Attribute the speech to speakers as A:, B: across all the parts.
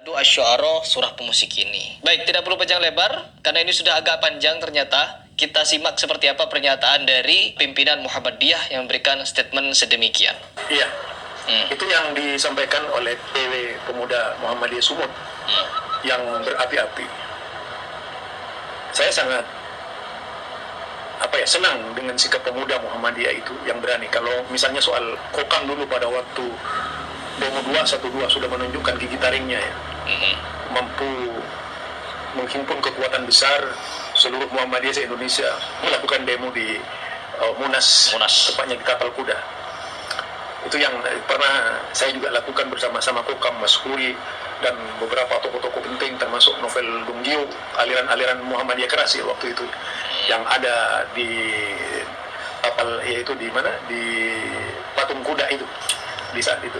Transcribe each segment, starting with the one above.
A: Doa Syu'ara surah pemusik ini. Baik, tidak perlu panjang lebar karena ini sudah agak panjang ternyata. Kita simak seperti apa pernyataan dari pimpinan Muhammadiyah yang memberikan statement sedemikian.
B: Iya. Itu yang disampaikan oleh PW Pemuda Muhammadiyah Sumut yang berapi-api. Saya sangat senang dengan sikap pemuda Muhammadiyah itu yang berani. Kalau misalnya soal Kokam dulu pada waktu Demo 212 sudah menunjukkan gigi taringnya ya. Mampu menghimpun kekuatan besar seluruh Muhammadiyah se-Indonesia melakukan demo di Munas, tepatnya di Tapal Kuda. Itu yang pernah saya juga lakukan bersama-sama Kokam, Mas Huri, dan beberapa tokoh-tokoh penting termasuk Novel Dunggio, aliran-aliran Muhammadiyah keras ya waktu itu, yang ada di Tapal, yaitu di mana, di Patung Kuda itu, di saat itu.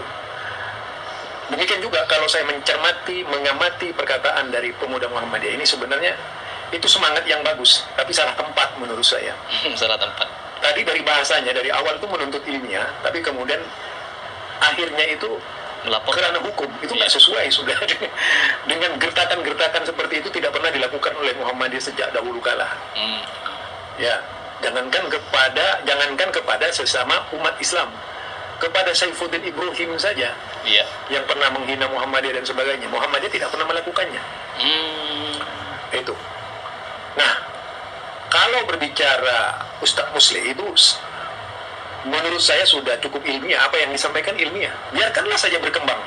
B: Demikian juga kalau saya mengamati perkataan dari pemuda Muhammadiyah ini, sebenarnya itu semangat yang bagus, tapi salah tempat menurut saya.
A: Salah tempat.
B: Tadi dari bahasanya, dari awal itu menuntut ilmiah, tapi kemudian akhirnya itu
A: Melapor
B: kerana hukum, itu nggak sesuai sudah. Dengan gertakan-gertakan seperti itu tidak pernah dilakukan oleh Muhammadiyah sejak dahulu kala. Ya, jangankan kepada sesama umat Islam, kepada Saifuddin Ibrahim saja, yang pernah menghina Muhammadiyah dan sebagainya, Muhammadiyah tidak pernah melakukannya. Itu. Nah, kalau berbicara Ustadz Musli itu, menurut saya sudah cukup ilmiah. Apa yang disampaikan ilmiah, biarkanlah saja berkembang.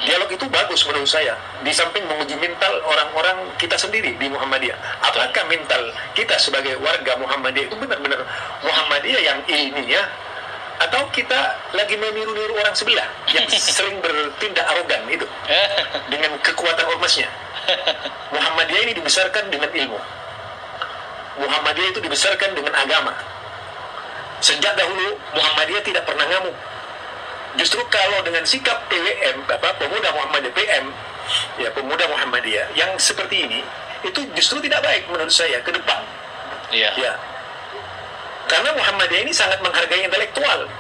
B: Dialog itu bagus menurut saya. Di samping menguji mental orang-orang kita sendiri di Muhammadiyah, apakah mental kita sebagai warga Muhammadiyah itu benar-benar Muhammadiyah yang ilmiah, atau kita lagi meniru-niru orang sebelah yang sering bertindak arogan itu dengan kekuatan ormasnya. Muhammadiyah ini dibesarkan dengan ilmu. Muhammadiyah itu dibesarkan dengan agama. Sejak dahulu Muhammadiyah tidak pernah ngamuk. Justru kalau dengan sikap PWM, pemuda Muhammadiyah PM, ya pemuda Muhammadiyah yang seperti ini, itu justru tidak baik menurut saya ke depan. Ya. Karena Muhammadiyah ini sangat menghargai intelektual.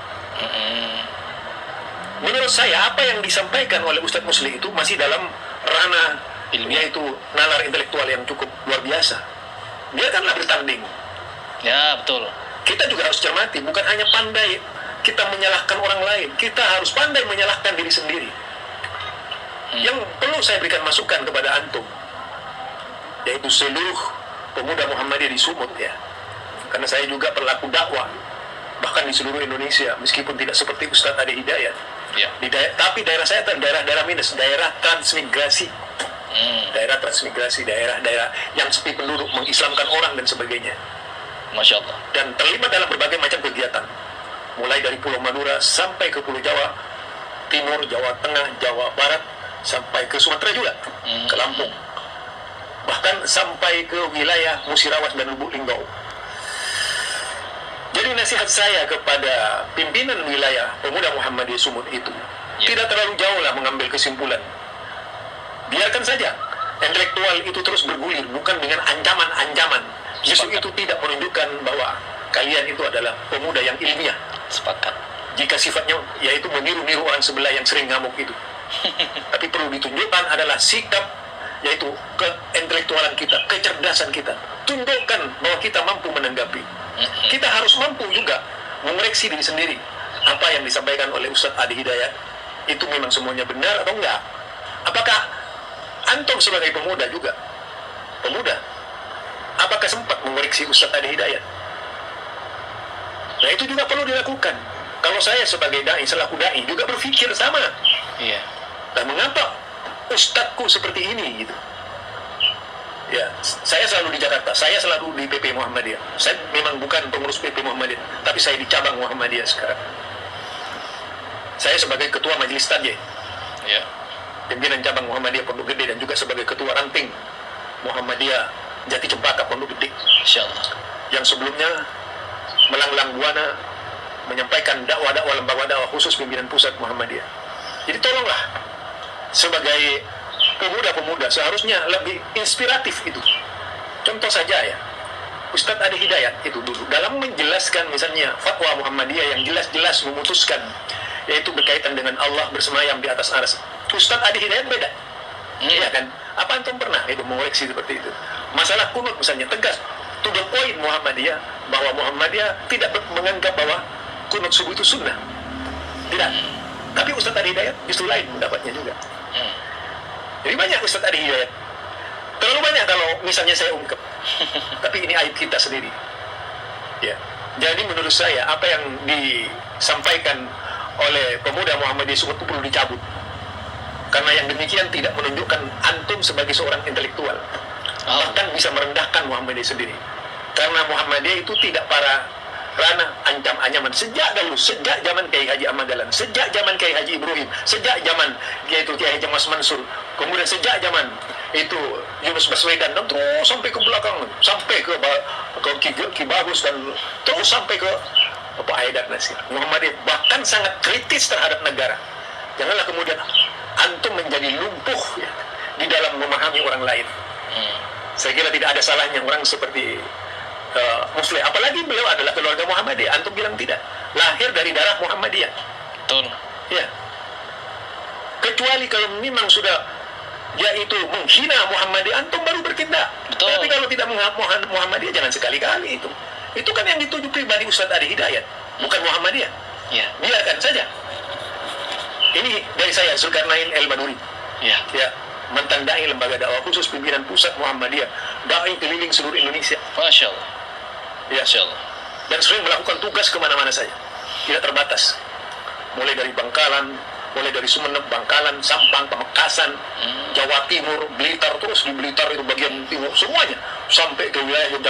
B: Menurut saya apa yang disampaikan oleh Ustadz Musli itu masih dalam ranah ilmiah, itu nalar intelektual yang cukup luar biasa. Biarkanlah bertanding.
A: Ya, betul.
B: Kita juga harus cermati, bukan hanya pandai kita menyalahkan orang lain, kita harus pandai menyalahkan diri sendiri. Yang perlu saya berikan masukan kepada antum, yaitu seluruh pemuda Muhammadiyah di Sumut ya. Karena saya juga pelaku dakwah, bahkan di seluruh Indonesia, meskipun tidak seperti Ustadz Ade Hidayat. Tapi daerah saya daerah minus, daerah transmigrasi. Daerah transmigrasi, daerah-daerah yang sepi penduduk, mengislamkan orang dan sebagainya.
A: Masya Allah.
B: Dan terlibat dalam berbagai macam kegiatan, mulai dari Pulau Madura sampai ke Pulau Jawa Timur, Jawa Tengah, Jawa Barat, sampai ke Sumatera juga, ke Lampung, bahkan sampai ke wilayah Musirawas dan Lubuk Linggau. Jadi nasihat saya kepada pimpinan wilayah pemuda Muhammadiyah Sumut itu, tidak terlalu jauh lah mengambil kesimpulan. Biarkan saja intelektual itu terus bergulir, bukan dengan ancaman-ancaman. Justru itu tidak menunjukkan bahwa kalian itu adalah pemuda yang ilmiah.
A: Sepakat.
B: Jika sifatnya yaitu meniru-niru orang sebelah yang sering ngamuk itu. Tapi perlu ditunjukkan adalah sikap, yaitu keintelektualan kita, kecerdasan kita. Tunjukkan bahwa kita mampu menanggapi. Kita harus mampu juga mengoreksi diri sendiri. Apa yang disampaikan oleh Ustadz Adi Hidayat itu memang semuanya benar atau enggak? Apakah antum sebagai pemuda juga, apakah sempat mengoreksi Ustadz Adi Hidayat? Nah, itu juga perlu dilakukan. Kalau saya sebagai dai, selaku dai juga berpikir sama. Nah, mengapa ustadzku seperti ini gitu? Ya, saya selalu di Jakarta, saya selalu di PP Muhammadiyah. Saya memang bukan pengurus PP Muhammadiyah, tapi saya di cabang Muhammadiyah sekarang. Saya sebagai ketua Majelis Tajih, pimpinan cabang Muhammadiyah Pondok Gede, dan juga sebagai ketua ranting Muhammadiyah Jati Cempaka Pondok Gede.
A: Insyaallah.
B: Yang sebelumnya melanglang buana menyampaikan dakwah-dakwah lembaga dakwah khusus pimpinan pusat Muhammadiyah. Jadi tolonglah sebagai pemuda-pemuda seharusnya lebih inspiratif itu. Contoh saja ya, Ustadz Adi Hidayat itu dulu dalam menjelaskan misalnya fatwa Muhammadiyah yang jelas-jelas memutuskan, yaitu berkaitan dengan Allah bersemayam di atas arsy. Ustadz Adi Hidayat beda. Iya kan? Apa antum pernah itu mengoreksi seperti itu? Masalah kunut misalnya tegas to the point Muhammadiyah bahwa Muhammadiyah tidak menganggap bahwa kunut subuh itu sunnah. Tidak. Tapi Ustaz Adi Hidayat justru lain pendapatnya juga. Jadi banyak Ustaz Adi Hidayat. Terlalu banyak kalau misalnya saya ungkap. Tapi ini aib kita sendiri. Ya. Jadi menurut saya apa yang disampaikan oleh pemuda Muhammadiyah Sumut itu perlu dicabut. Karena yang demikian tidak menunjukkan antum sebagai seorang intelektual. Bahkan bisa merendahkan Muhammadiyah sendiri. Karena Muhammadiyah itu tidak para ranah ancam anyaman sejak dahulu, sejak zaman Kiai Haji Ahmad Dahlan, sejak zaman Kiai Haji Ibrahim, sejak zaman yaitu Kiai Haji Mas Mansur, kemudian sejak zaman itu Yunus Baswedan, dan terus sampai ke belakang, sampai ke Ki Bagus, dan terus sampai ke Pak Haidar Nasir. Muhammadiyah bahkan sangat kritis terhadap negara. Janganlah kemudian antum menjadi lumpuh ya, di dalam memahami orang lain. Saya kira tidak ada salahnya orang seperti Muslim, apalagi beliau adalah keluarga Muhammadiyah. Antum bilang tidak, lahir dari darah Muhammadiyah.
A: Betul.
B: Ya. Kecuali kalau memang sudah yaitu menghina Muhammadiyah, antum baru bertindak.
A: Betul.
B: Tapi kalau tidak menghina Muhammadiyah, jangan sekali-kali itu. Itu kan yang dituju pribadi Ustaz Adi Hidayat, bukan Muhammadiyah.
A: Ya.
B: Biarkan saja. Ini dari saya, Zulkarnain El Maduri.
A: Ya.
B: Ya, mantan dai lembaga dakwah khusus pimpinan pusat Muhammadiyah, dai keliling seluruh Indonesia.
A: Masya Allah.
B: Ya.
A: Masya Allah.
B: Dan sering melakukan tugas kemana-mana saja, tidak terbatas. Mulai dari Bangkalan, mulai dari Sumeneb, Bangkalan, Sampang, Pamekasan, Jawa Timur, Blitar, terus di Blitar itu bagian timur semuanya, sampai ke wilayah Yogyakarta.